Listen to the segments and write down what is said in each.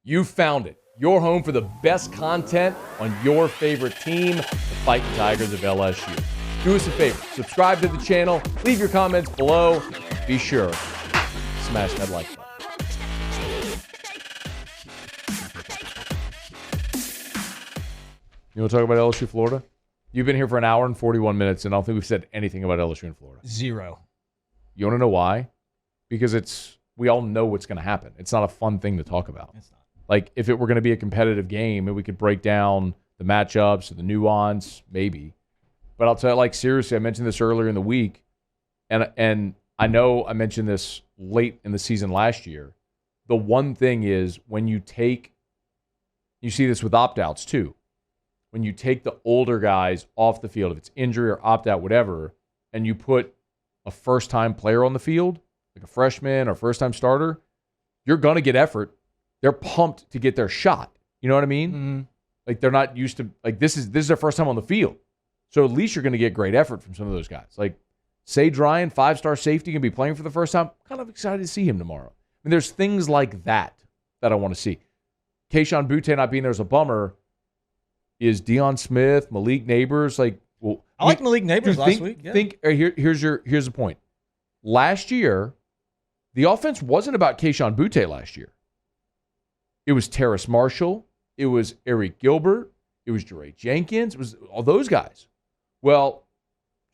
You found it. Your home for the best content on your favorite team, the Fighting Tigers of LSU. Do us a favor. Subscribe to the channel. Leave your comments below. Be sure to smash that like button. You want to talk about LSU, Florida? You've been here for an hour and 41 minutes, and I don't think we've said anything about LSU and Florida. Zero. You want to know why? Because we all know what's going to happen. It's not a fun thing to talk about. It's not. Like, if it were going to be a competitive game and we could break down the matchups, the nuance, maybe. But I'll tell you, like, seriously, I mentioned this earlier in the week, and I know I mentioned this late in the season last year. The one thing is when you see this with opt-outs too, when you take the older guys off the field, if it's injury or opt-out, whatever, and you put a first-time player on the field, like a freshman or first-time starter, you're going to get effort. They're pumped to get their shot. You know what I mean? Mm-hmm. Like, they're not used to, like, this is their first time on the field. So at least you're going to get great effort from some of those guys. Like, Sage Ryan, 5-star safety, going to be playing for the first time. I'm kind of excited to see him tomorrow. I mean, there's things like that I want to see. Keishon Butte not being there is a bummer. Is Deion Smith, Malik Neighbors, like, well, I like Malik Neighbors last week. Yeah. Here's the point. Last year, the offense wasn't about Keishon Butte last year. It was Terrace Marshall. It was Eric Gilbert. It was Jeray Jenkins. It was all those guys. Well,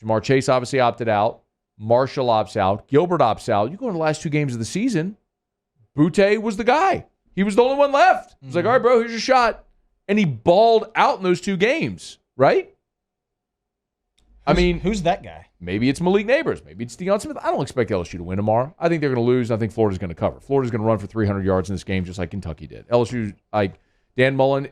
Jamar Chase obviously opted out. Marshall opts out. Gilbert opts out. You go in the last 2 games of the season, Butte was the guy. He was the only one left. He was like, all right, bro, here's your shot. And he balled out in those 2 games, right? Who's that guy? Maybe it's Malik Neighbors. Maybe it's Deion Smith. I don't expect LSU to win tomorrow. I think they're going to lose. I think Florida's going to cover. Florida's going to run for 300 yards in this game just like Kentucky did. LSU, Dan Mullen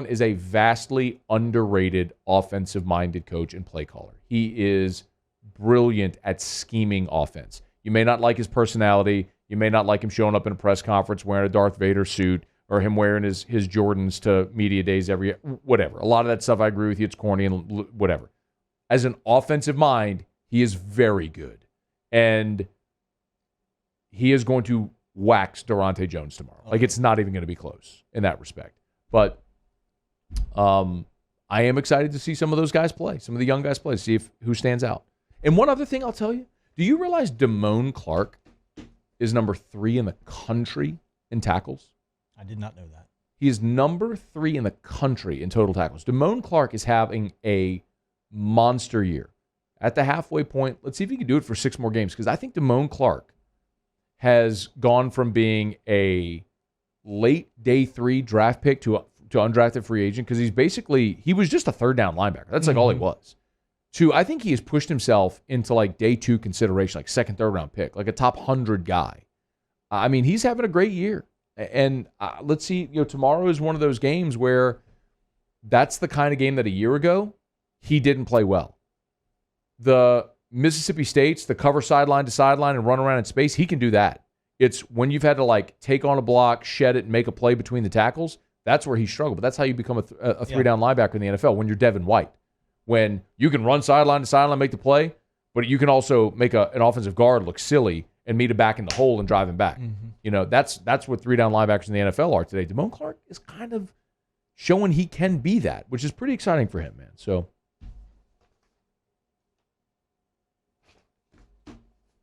is a vastly underrated offensive-minded coach and play caller. He is brilliant at scheming offense. You may not like his personality. You may not like him showing up in a press conference wearing a Darth Vader suit or him wearing his Jordans to media days whatever. A lot of that stuff, I agree with you. It's corny and whatever. As an offensive mind, he is very good. And he is going to wax Durante Jones tomorrow. Like, it's not even going to be close in that respect. But I am excited to see some of those guys play, some of the young guys play, see who stands out. And one other thing I'll tell you, do you realize Damone Clark is number 3 in the country in tackles? I did not know that. He is number 3 in the country in total tackles. Damone Clark is having a monster year. At the halfway point, let's see if he can do it for 6 more games, because I think Damone Clark has gone from being a late day 3 draft pick to undrafted free agent, because he was just a third down linebacker. That's like all he was. To, I think he has pushed himself into like day 2 consideration, like second, third round pick, like a top 100 guy. I mean, he's having a great year. And let's see, tomorrow is one of those games where that's the kind of game that a year ago he didn't play well. The Mississippi State's, the cover sideline to sideline and run around in space, he can do that. It's when you've had to like take on a block, shed it, and make a play between the tackles, that's where he struggled. But that's how you become a 3-down linebacker in the NFL, when you're Devin White. When you can run sideline to sideline, make the play, but you can also make an offensive guard look silly and meet a back in the hole and drive him back. Mm-hmm. That's what 3-down linebackers in the NFL are today. Damone Clark is kind of showing he can be that, which is pretty exciting for him, man. So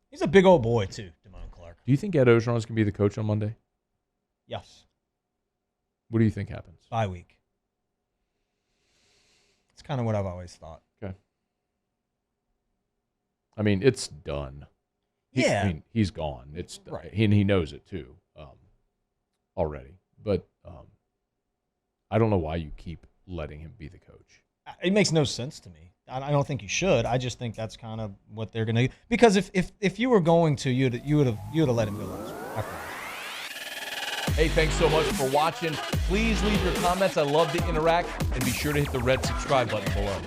he's a big old boy too, Damone Clark. Do you think Ed Orgeron is going to be the coach on Monday? Yes. What do you think happens? Bye week. It's kind of what I've always thought. Okay. I mean, it's done. He's gone. It's done. Right. He knows it too, already. But I don't know why you keep letting him be the coach. It makes no sense to me. I don't think you should. I just think that's kind of what they're going to do. Because if you were going to, you would have let him go last week. After that. Hey, thanks so much for watching. Please leave your comments. I love to interact. And be sure to hit the red subscribe button below.